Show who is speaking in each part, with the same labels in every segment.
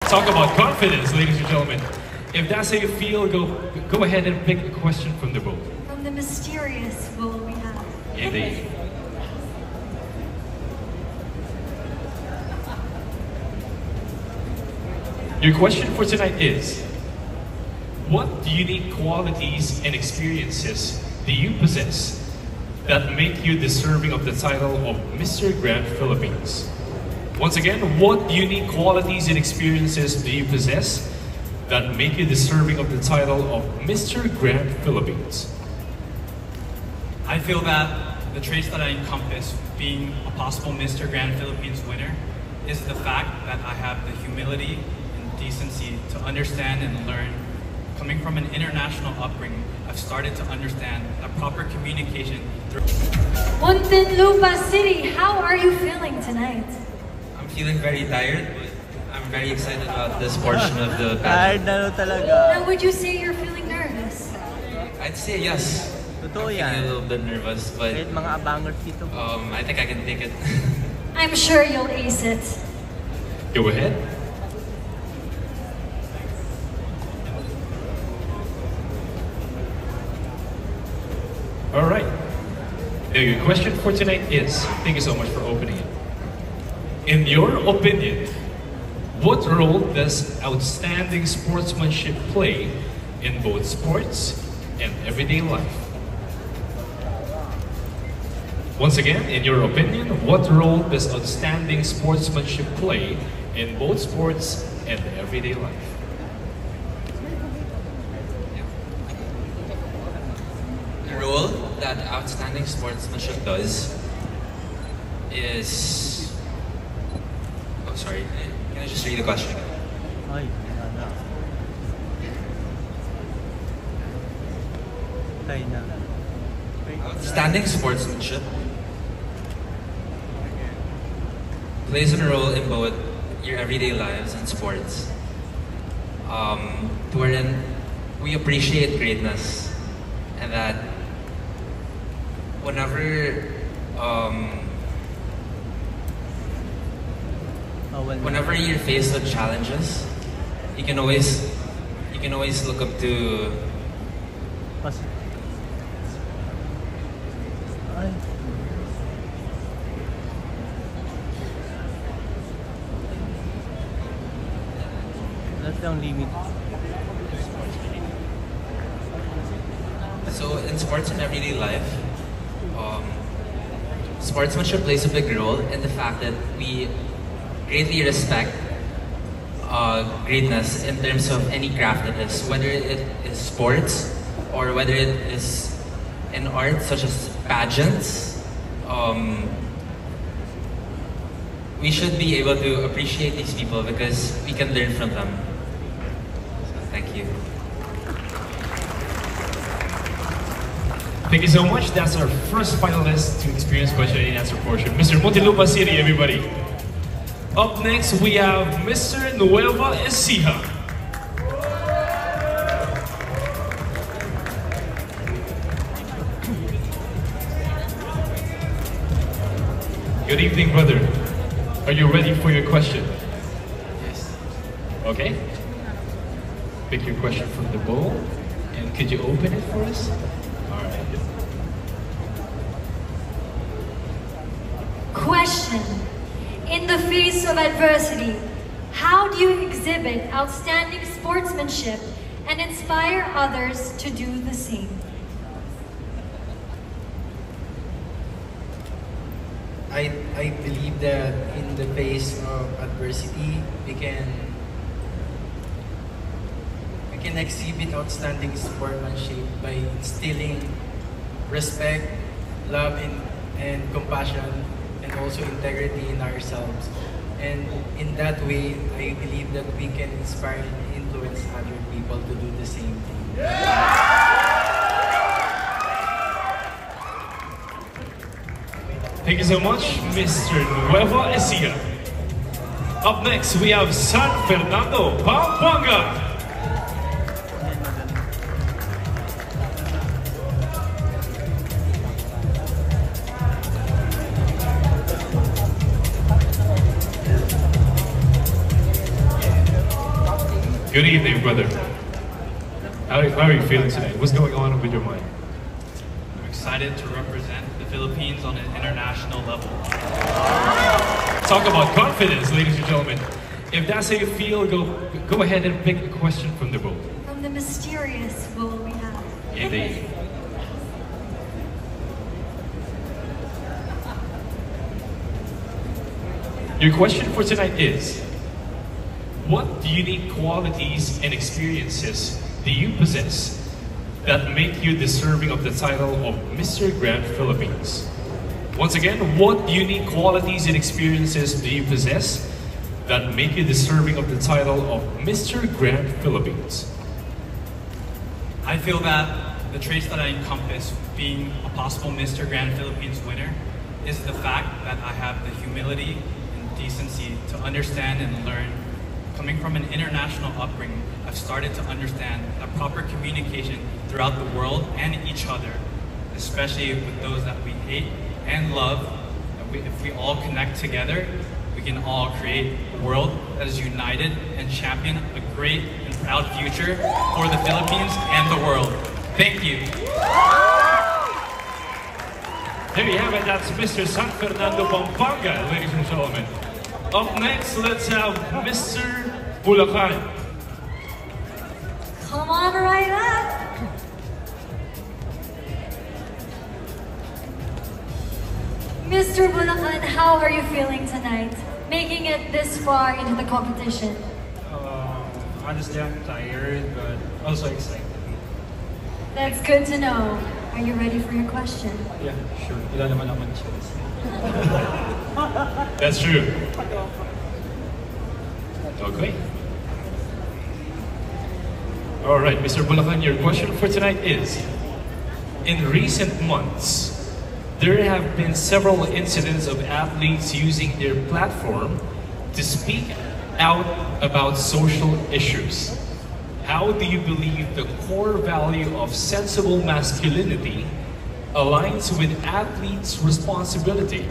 Speaker 1: Talk about confidence, ladies and gentlemen. If that's how you feel, go ahead and pick a question from the bowl.
Speaker 2: From the mysterious bowl we have.
Speaker 1: Indeed. Your question for tonight is, what unique qualities and experiences do you possess that make you deserving of the title of Mr. Grand Philippines? Once again, what unique qualities and experiences do you possess that make you deserving of the title of Mr. Grand Philippines?
Speaker 3: I feel that the traits that I encompass being a possible Mr. Grand Philippines winner is the fact that I have the humility and decency to understand and learn. Coming from an international upbringing, I've started to understand that proper communication through...
Speaker 2: Muntinlupa City, how are you feeling tonight?
Speaker 4: I'm feeling very tired, but I'm very excited about this portion of the
Speaker 5: Tired
Speaker 4: battle.
Speaker 5: na talaga.
Speaker 2: Now, would you say you're feeling nervous?
Speaker 4: I'd say yes.
Speaker 5: Totoo
Speaker 4: I'm
Speaker 5: yan.
Speaker 4: feeling a little bit nervous, but
Speaker 5: Kahit mga abangers dito.
Speaker 4: I think I can take it.
Speaker 2: I'm sure you'll ace it.
Speaker 1: Go ahead. All right. The question for tonight is, thank you so much for opening it. In your opinion, what role does outstanding sportsmanship play in both sports and everyday life? Once again, in your opinion, what role does outstanding sportsmanship play in both sports and everyday life?
Speaker 4: The role that outstanding sportsmanship does is... Oh, sorry. Can I just read the question?
Speaker 5: Ay, wala. Tayo na.
Speaker 4: Outstanding sportsmanship plays a role in both your everyday lives and sports. Wherein we appreciate greatness, and that whenever whenever you're faced with challenges, you can always look up to
Speaker 5: Ay. That's ang limit.
Speaker 4: So in sports and everyday life, sportsmanship plays a big role in the fact that we greatly respect greatness in terms of any craft it is, whether it is sports or whether it is in art such as pageants. We should be able to appreciate these people because we can learn from them. So, thank you.
Speaker 1: Thank you so much. That's our first finalist to experience question and answer portion. Mr. Muntinlupa City, everybody. Up next, we have Mr. Nueva Ecija. Good evening, brother. Are you ready for your question?
Speaker 4: Yes.
Speaker 1: Okay. Pick your question from the bowl, and could you open it for us? All right.
Speaker 2: Question. In the face of adversity, how do you exhibit outstanding sportsmanship and inspire others to do the same?
Speaker 6: I believe that in the face of adversity, we can exhibit outstanding sportsmanship by instilling respect, love, and compassion, and also integrity in ourselves. And in that way, I believe that we can inspire and influence other people to do the same thing.
Speaker 1: Thank you so much, Mr. Nueva Ecija. Up next, we have San Fernando, Pampanga. Good evening, brother. How are you feeling today? What's going on with your mind?
Speaker 3: I'm excited to represent the Philippines on an international level.
Speaker 1: Talk about confidence, ladies and gentlemen. If that's how you feel, go ahead and pick a question from the bowl.
Speaker 2: From the mysterious bowl we have.
Speaker 1: Indeed. Your question for tonight is, what unique qualities and experiences do you possess that make you deserving of the title of Mr. Grand Philippines? Once again, what unique qualities and experiences do you possess that make you deserving of the title of Mr. Grand Philippines?
Speaker 3: I feel that the traits that I encompass being a possible Mr. Grand Philippines winner is the fact that I have the humility and decency to understand and learn. Coming from an international upbringing, I've started to understand that proper communication throughout the world and each other, especially with those that we hate and love, that if we all connect together, we can all create a world that is united and champion a great and proud future for the Philippines and the world. Thank you.
Speaker 1: There you have it, that's Mr. San Fernando Pampanga, ladies and gentlemen. Up next, let's have Mr. Bulacan.
Speaker 2: Come on right up. Mr. Bulacan, how are you feeling tonight? Making it this far into the competition.
Speaker 7: Honestly, I'm tired, but also excited.
Speaker 2: That's good to know. Are you ready for your question?
Speaker 7: Yeah, sure. Wala naman akong choice.
Speaker 1: That's true. Okay. All right, Mr. Bulacan, your question for tonight is, in recent months, there have been several incidents of athletes using their platform to speak out about social issues. How do you believe the core value of sensible masculinity aligns with athletes' responsibility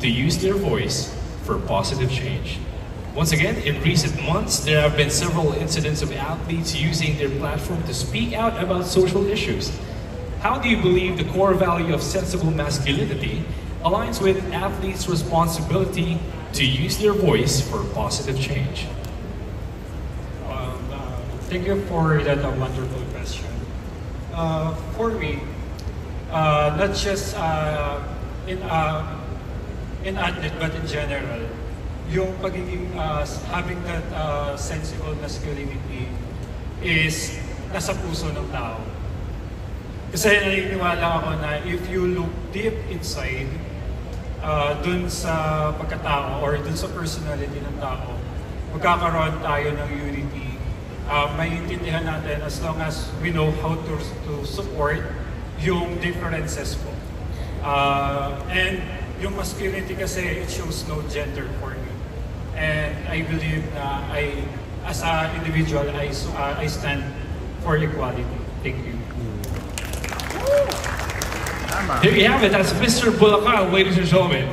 Speaker 1: to use their voice for positive change? Once again, in recent months, there have been several incidents of athletes using their platform to speak out about social issues. How do you believe the core value of sensible masculinity aligns with athletes' responsibility to use their voice for positive change?
Speaker 7: Thank you for that wonderful question. For me, not just in athlete, but in general, yung pagiging having that sensible masculinity is nasa puso ng tao. Kasi naniniwala ako na if you look deep inside, dun sa pagkatao or dun sa personality ng tao, magkakaroon tayo ng unity. Maiintindihan natin as long as we know how to support yung differences po. And yung masculinity kasi, it shows no gender for me. And I believe na as an individual, I stand for equality. Thank you.
Speaker 1: There you have it, that's Mr. Bulacan, ladies and gentlemen.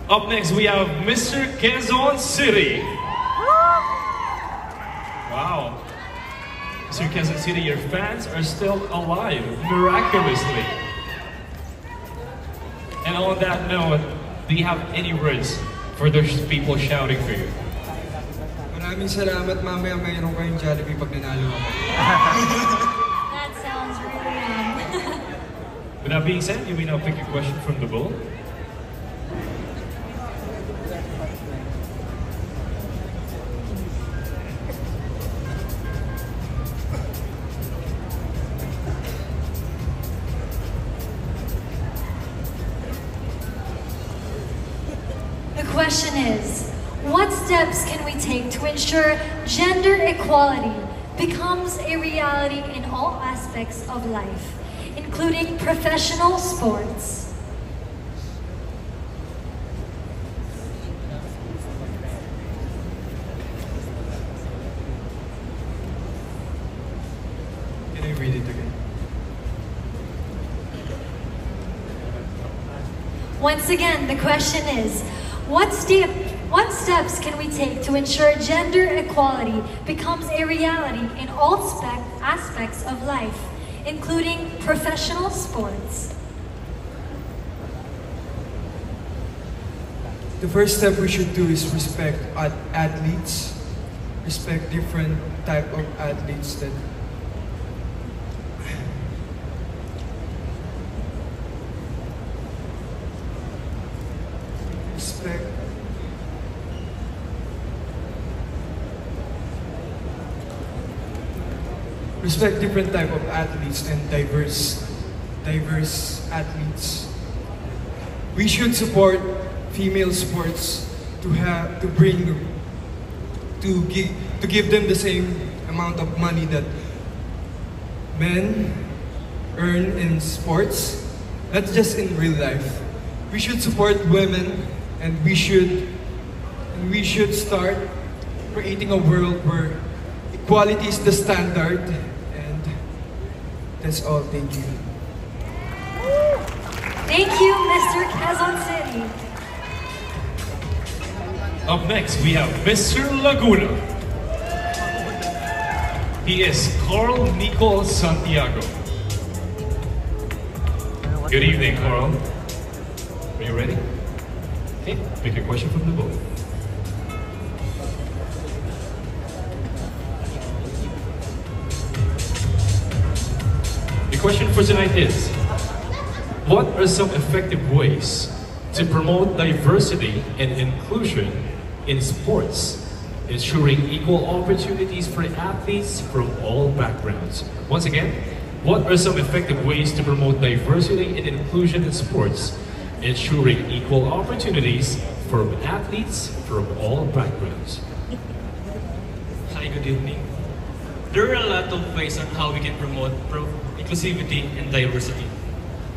Speaker 1: Up next, we have Mr. Quezon City. Wow. Mr. Quezon City, your fans are still alive, miraculously. And on that note, do you have any words for those people shouting for you?
Speaker 8: Maraming salamat, mamaya mayroon kayong Jollibee pag nanalo ako.
Speaker 2: That sounds really yum.
Speaker 1: With that being said, you may now pick a question from the bowl.
Speaker 2: The question is, what steps can we take to ensure gender equality becomes a reality in all aspects of life, including professional sports?
Speaker 8: Can I read it again?
Speaker 2: Once again, the question is, what What steps can we take to ensure gender equality becomes a reality in all aspects of life, including professional sports?
Speaker 8: The first step we should do is respect athletes, respect different type of athletes that respect different type of athletes and diverse athletes. We should support female sports to give them the same amount of money that men earn in sports, not just in real life. We should support women, and we should start creating a world where equality is the standard. And that's all. Thank you.
Speaker 2: Thank you, Mr. Quezon City.
Speaker 1: Up next, we have Mr. Laguna. He is Carl Nicol Santiago. Good evening, Carl. Are you ready? Okay, pick a question from the book. The question for tonight is, what are some effective ways to promote diversity and inclusion in sports, ensuring equal opportunities for athletes from all backgrounds? Once again, what are some effective ways to promote diversity and inclusion in sports, ensuring equal opportunities for athletes from all backgrounds?
Speaker 9: Hi, good evening. There are a lot of ways on how we can promote inclusivity and diversity,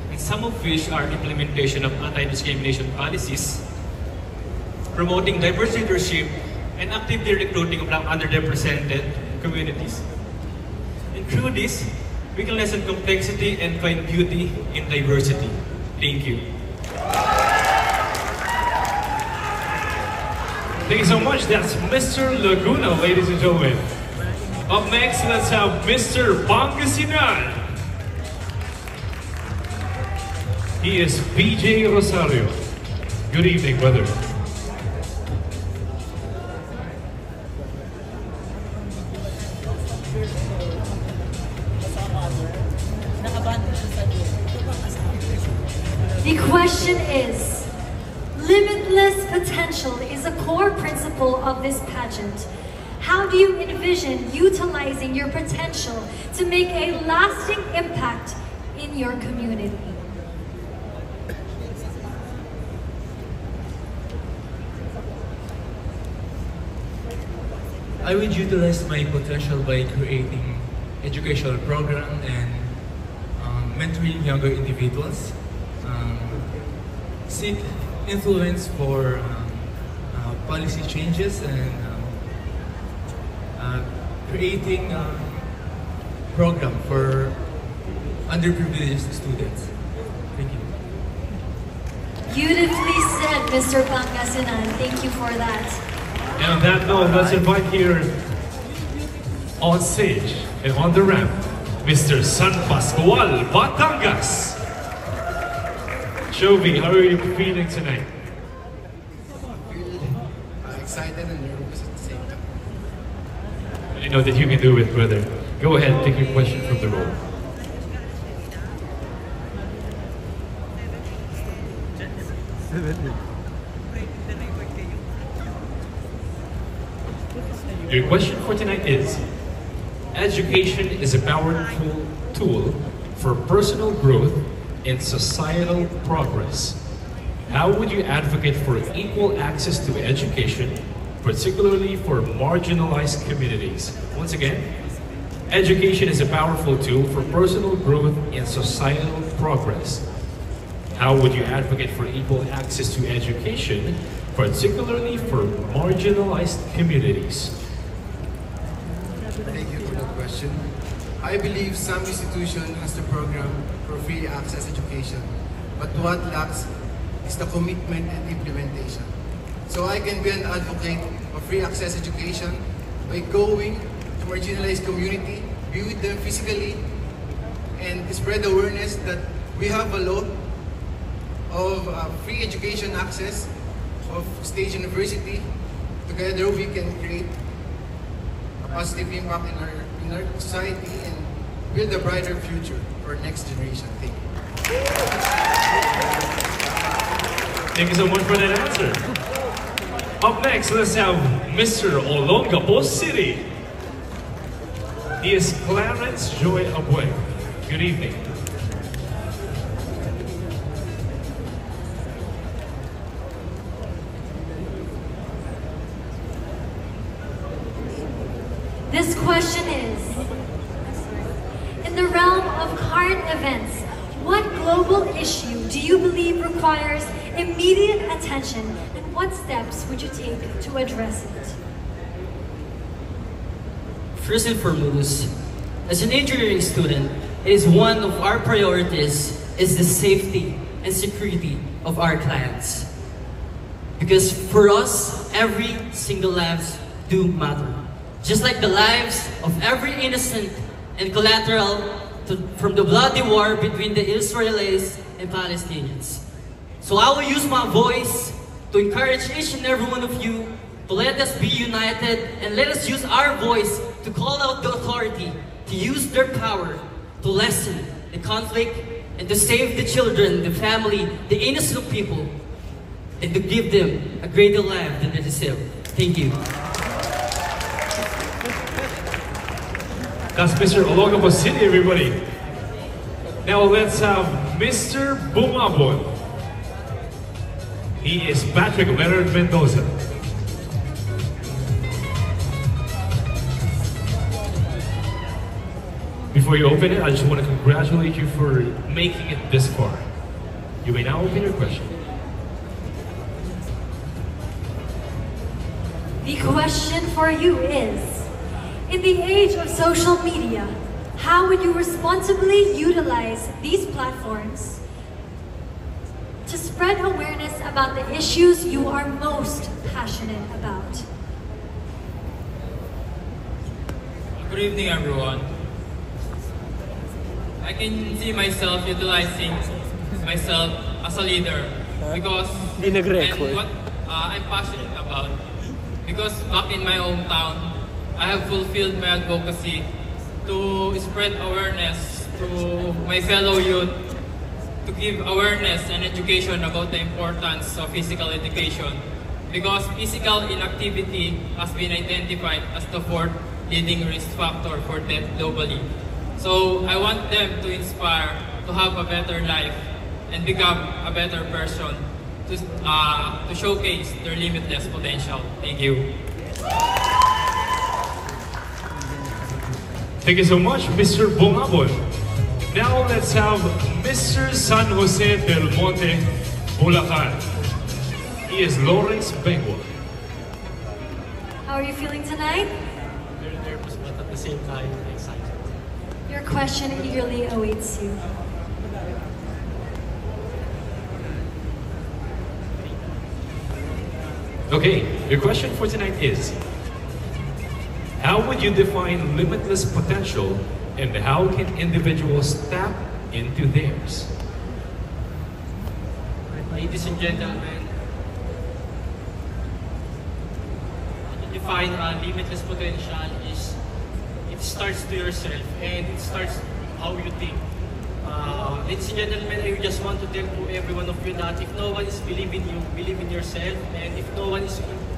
Speaker 9: and some of which are implementation of anti-discrimination policies, promoting diverse leadership, and actively recruiting of underrepresented communities. And through this, we can lessen complexity and find beauty in diversity. Thank you.
Speaker 1: Thank you so much. That's Mr. Laguna, ladies and gentlemen. Up next, let's have Mr. Pangasinan. He is PJ Rosario. Good evening, brother.
Speaker 2: The question is, limitless potential is a core principle of this pageant. How do you envision utilizing your potential to make a lasting impact in your community?
Speaker 10: I would utilize my potential by creating educational program and mentoring younger individuals, seek influence for policy changes, and creating a program for underprivileged students. Thank you.
Speaker 2: Beautifully said, Mr. Pangasinan. Thank you for that.
Speaker 1: And on that note, let's invite here on stage and on the ramp, Mr. San Pascual Batangas. Jovi, how are you feeling tonight?
Speaker 11: Excited and nervous at the same time.
Speaker 1: I know that you can do it, brother. Go ahead, take your question from the roll. Your question for tonight is, education is a powerful tool for personal growth and societal progress. How would you advocate for equal access to education, particularly for marginalized communities? Once again, education is a powerful tool for personal growth and societal progress. How would you advocate for equal access to education, particularly for marginalized communities?
Speaker 11: Thank you for that question. I believe some institution has the program for free access education, but what lacks is the commitment and implementation. so I can be an advocate of free access education by going to marginalized community, be with them physically, and spread awareness that we have a law of free education access of State University. Together we can create a positive impact in our society and build a brighter future for next generation. Thank you.
Speaker 1: Thank you so much for that answer. Up next, let's have Mr. Olongapo City. He is Clarence Joy Abue. Good evening.
Speaker 2: This question is, in the realm of current events, what global issue do you believe requires immediate attention, and what steps would you take to address it?
Speaker 12: First and foremost, as an engineering student, it is one of our priorities is the safety and security of our clients. Because for us, every single lives do matter. Just like the lives of every innocent and collateral from the bloody war between the Israelis and Palestinians. So I will use my voice to encourage each and every one of you to let us be united and let us use our voice to call out the authority to use their power to lessen the conflict and to save the children, the family, the innocent people, and to give them a greater life than they deserve. Thank you.
Speaker 1: That's Mr. Olongapo City, everybody. Now let's have Mr. Bumabon. He is Patrick Leonard Mendoza. Before you open it, I just want to congratulate you for making it this far. You may now open your question.
Speaker 2: The question for you is, in the age of social media, how would you responsibly utilize these platforms to spread awareness about the issues you are most passionate about?
Speaker 13: Good evening, everyone. I can see myself utilizing myself as a leader because and what I'm passionate about. Because back in my hometown, I have fulfilled my advocacy to spread awareness to my fellow youth, to give awareness and education about the importance of physical education. Because physical inactivity has been identified as the fourth leading risk factor for death globally. So I want them to inspire to have a better life and become a better person to showcase their limitless potential. Thank you.
Speaker 1: Thank you so much, Mr. Bumabon. Now let's have Mr. San Jose del Monte, Bulacan. He is Lawrence Bengwa.
Speaker 2: How are you feeling tonight?
Speaker 14: Very nervous, but at the same time, excited.
Speaker 2: Your question eagerly awaits you.
Speaker 1: Okay, your question for tonight is, how would you define limitless potential and how can individuals tap into theirs?
Speaker 14: Ladies and gentlemen, to define limitless potential is, it starts to yourself and it starts how you think. Ladies and gentlemen, I just want to tell to every one of you that if no one is believing you, believe in yourself, and if no one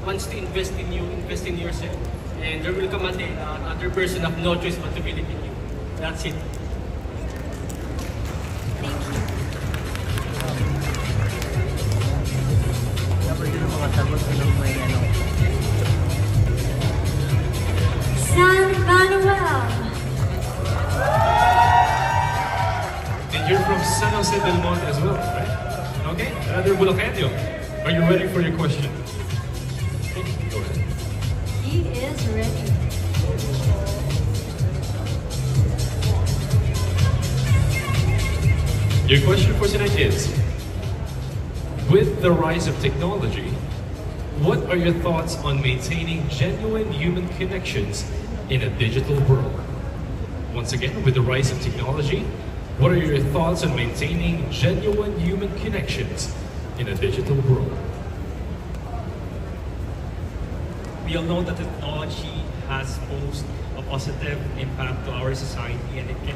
Speaker 14: wants to invest in you, invest in yourself. And there will come a day that another person have no choice but to believe in you. That's it.
Speaker 2: San Manuel.
Speaker 1: And you're from San Jose del Monte as well, right? Okay, another Bulacanio. Are you ready for your question? Go ahead.
Speaker 2: He is ready.
Speaker 1: Your question for tonight is, with the rise of technology, what are your thoughts on maintaining genuine human connections in a digital world? Once again, with the rise of technology, what are your thoughts on maintaining genuine human connections in a digital world?
Speaker 14: We all know that technology has posed a positive impact to our society, and it can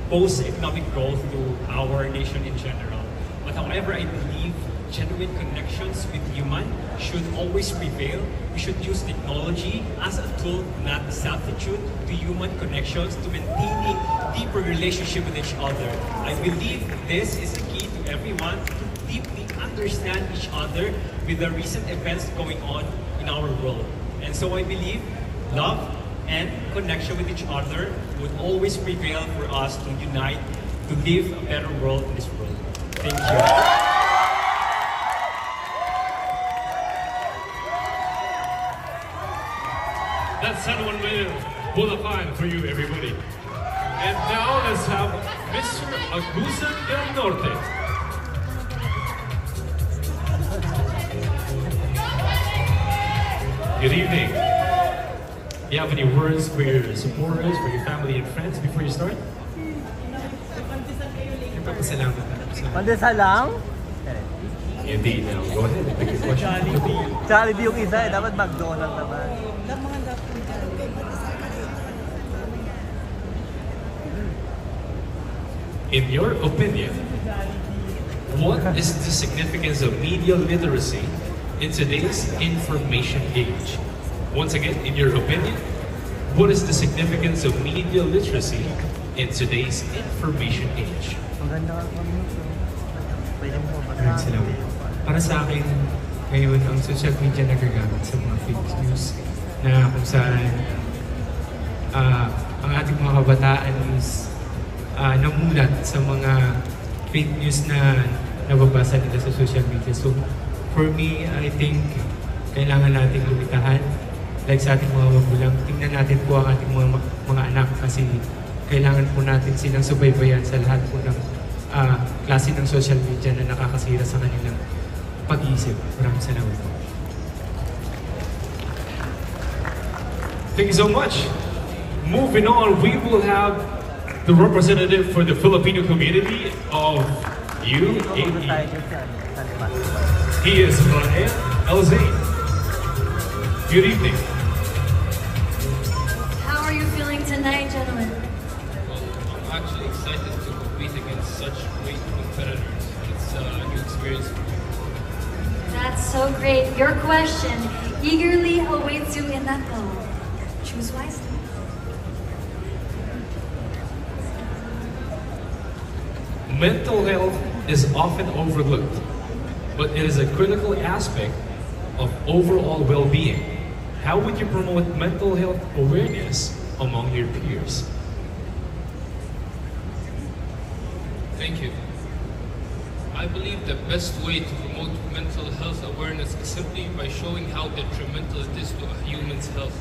Speaker 14: pose economic growth to our nation in general. But however, I believe genuine connections with human should always prevail. We should use technology as a tool, not a substitute to human connections, to maintaining deeper relationship with each other. I believe this is the key to everyone to deeply understand each other with the recent events going on in our world. And so I believe love and connection with each other would always prevail for us to unite, to live a better world in this world. Thank you.
Speaker 1: That's San Juan Bulacan for you, everybody. And now let's have Mr. Agusan del Norte. Good evening. Do you have any words for your supporters, for your family and friends before you start?
Speaker 5: Pandesal lang?
Speaker 1: Indeed. Now go ahead and pick your question.
Speaker 5: Jollibee yung isa eh. Dapat McDonald's naman.
Speaker 1: In your opinion, what is the significance of media literacy in today's information age? Once again, in your opinion, what is the significance of media literacy in today's information age?
Speaker 10: Para sa akin, ngayon ang social media nagagamit sa mga fake news na kung saan ang ating mga kabataan is namulat sa mga fake news na nababasa nila sa social media. So, for me, I think kailangan nating lumitahan. Like sa ating mga magulang, tingnan natin po ang ating mga anak kasi kailangan po natin silang subaybayan sa lahat po ng klase ng social media na nakakasira sa kanilang pag-iisip. Maraming salamat po.
Speaker 1: Thank you so much. Moving on, we will have the representative for the Filipino community of UAE. He is Ryan Elzain. Good evening.
Speaker 2: How are you feeling tonight, gentlemen?
Speaker 9: I'm actually excited to compete against such great competitors. It's a new experience for me.
Speaker 2: That's so great. Your question eagerly awaits you in that goal. Choose wisely.
Speaker 1: Mental health is often overlooked, but it is a critical aspect of overall well-being. How would you promote mental health awareness among your peers?
Speaker 9: Thank you. I believe the best way to promote mental health awareness is simply by showing how detrimental it is to a human's health.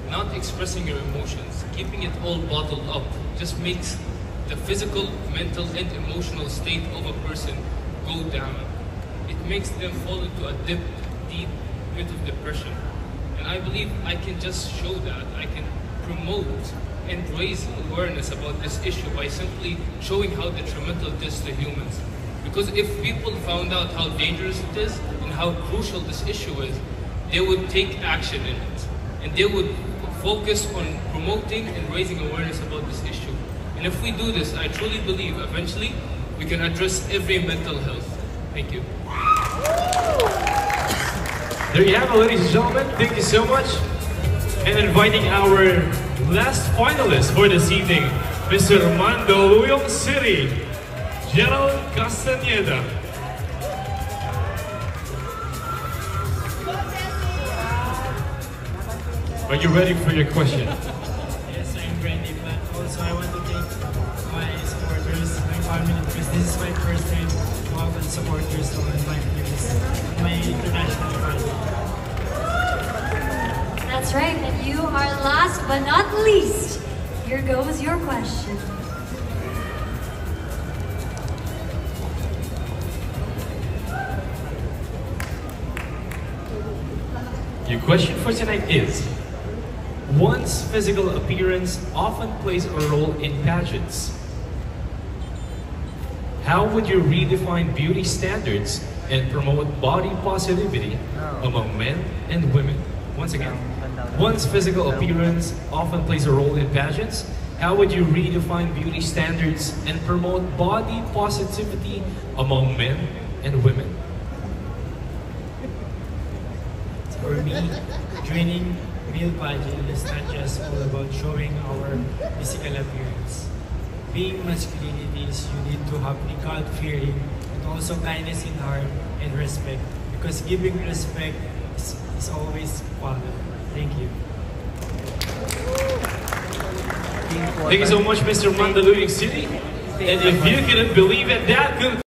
Speaker 9: Not expressing your emotions, keeping it all bottled up, just makes the physical, mental, and emotional state of a person go down. It makes them fall into a deep pit of depression. And I believe I can just show that. I can promote and raise awareness about this issue by simply showing how detrimental it is to humans. Because if people found out how dangerous it is and how crucial this issue is, they would take action in it. And they would focus on promoting and raising awareness about this issue. And if we do this, I truly believe eventually we can address every mental health. Thank you.
Speaker 1: There you have it, ladies and gentlemen. Thank you so much. And inviting our last finalist for this evening, Mr. Mandaluyong City, Gerald Castaneda. Are you ready for your question?
Speaker 15: Yes, I'm ready, but also I want to thank my supporters, my family, because this is my first time to have supporters on my peers, my international family.
Speaker 2: That's right, and you are last but not least. Here goes your question.
Speaker 1: Your question for tonight is, one's physical appearance often plays a role in pageants. How would you redefine beauty standards and promote body positivity among men and women? Once again, one's physical appearance often plays a role in pageants. How would you redefine beauty standards and promote body positivity among men and women?
Speaker 15: For me, joining male pageant is not just all about showing our physical appearance. Being masculinity is you need to have the God-fearing and also kindness in heart and respect, because giving respect is always father. Thank you.
Speaker 1: Thank you so much, Mr. Mandaluyong City. And if you couldn't believe it, that could